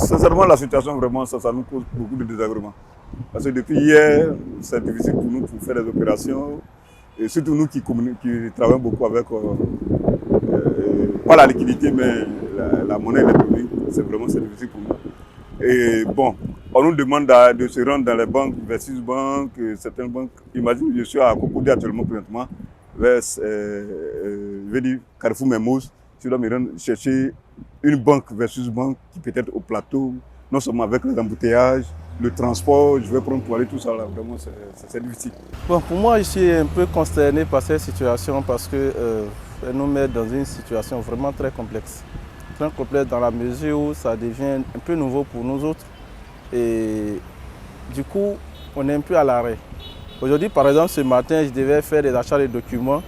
sincèrement, la situation, vraiment, ça nous cause beaucoup de désagréments. Parce que depuis hier, c'est difficile pour nous pour faire des opérations. Et surtout nous qui travaillons beaucoup avec, pas la liquidité, mais la monnaie électronique, c'est difficile pour nous. Et bon, on nous demande de se rendre dans les banques versus banques, certaines banques. Imagine, je suis à Cocody actuellement, présentement, vers je vais dire Carrefour Mermoz. Je dois me rendre chercher une banque versus banque qui peut être au plateau, non seulement avec les embouteillages, le transport, je vais prendre pour aller tout ça là, vraiment c'est difficile. Bon, pour moi, je suis un peu consterné par cette situation parce que elle nous met dans une situation vraiment très complexe. Très complexe dans la mesure où ça devient un peu nouveau pour nous autres. Et du coup, on est un peu à l'arrêt. Aujourd'hui, par exemple, ce matin, je devais faire des achats de documents.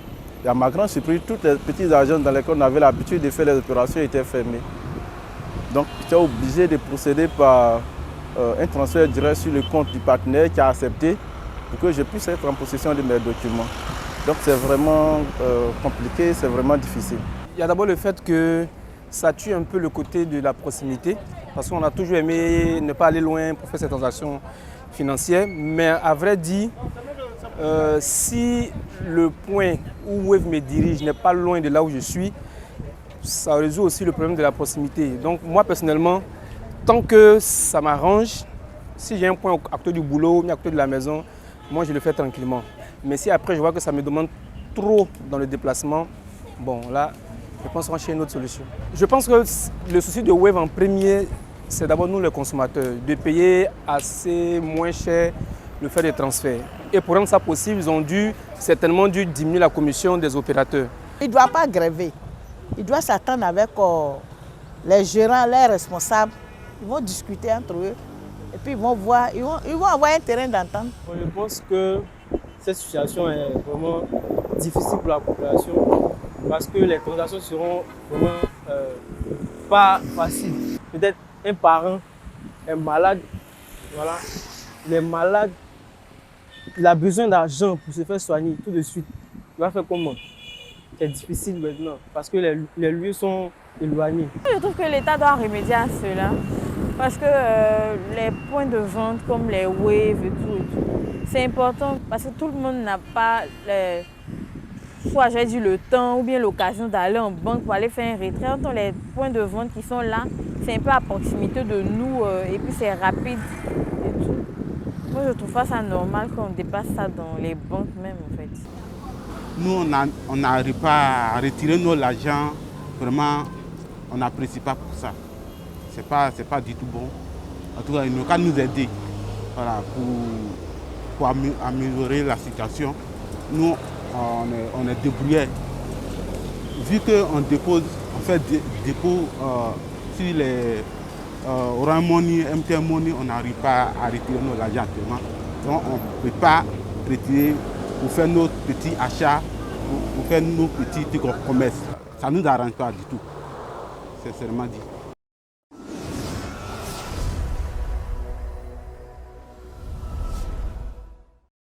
Et à ma grande surprise, toutes les petites agences dans lesquelles on avait l'habitude de faire les opérations étaient fermées. Donc, j'étais obligé de procéder par un transfert direct sur le compte du partenaire qui a accepté pour que je puisse être en possession de mes documents. Donc, c'est vraiment compliqué, c'est vraiment difficile. Il y a d'abord le fait que ça tue un peu le côté de la proximité, parce qu'on a toujours aimé ne pas aller loin pour faire ces transactions financières. Mais à vrai dire, si le point où Wave me dirige n'est pas loin de là où je suis, ça résout aussi le problème de la proximité. Donc moi personnellement, tant que ça m'arrange, si j'ai un point à côté du boulot, à côté de la maison, moi je le fais tranquillement. Mais si après je vois que ça me demande trop dans le déplacement, bon là, je pense qu'on cherche une autre solution. Je pense que le souci de Wave en premier, c'est d'abord nous les consommateurs, de payer assez moins cher le fait des transferts. Et pour rendre ça possible, ils ont certainement dû diminuer la commission des opérateurs. Il ne doit pas gréver. Il doit s'attendre avec les gérants, les responsables. Ils vont discuter entre eux et puis ils vont voir, ils vont avoir un terrain d'entente. Je pense que cette situation est vraiment difficile pour la population parce que les transactions seront vraiment pas faciles. Peut-être un parent est malade, voilà. Il est malade, il a besoin d'argent pour se faire soigner tout de suite. Il va faire comment? C'est difficile maintenant parce que les lieux sont éloignés. Je trouve que l'État doit remédier à cela parce que les points de vente comme les Wave et tout, c'est important parce que tout le monde n'a pas soit j'ai dit le temps ou bien l'occasion d'aller en banque pour aller faire un retrait. Entre les points de vente qui sont là, c'est un peu à proximité de nous et puis c'est rapide et tout. Moi je trouve pas ça normal qu'on dépasse ça dans les banques même en fait. Nous, on n'arrive pas à retirer nos l'argent. Vraiment, on n'apprécie pas pour ça. C'est pas du tout bon. En tout cas, il nous qu'à nous aider voilà, pour améliorer la situation. Nous, on est débrouillés. Vu qu'on fait des dépôts sur les Orange Money, MTN Money, on n'arrive pas à retirer nos argent actuellement. Donc, on ne peut pas retirer pour faire nos petits achats, pour faire nos petits commerces. Ça ne nous arrange pas du tout, sincèrement dit.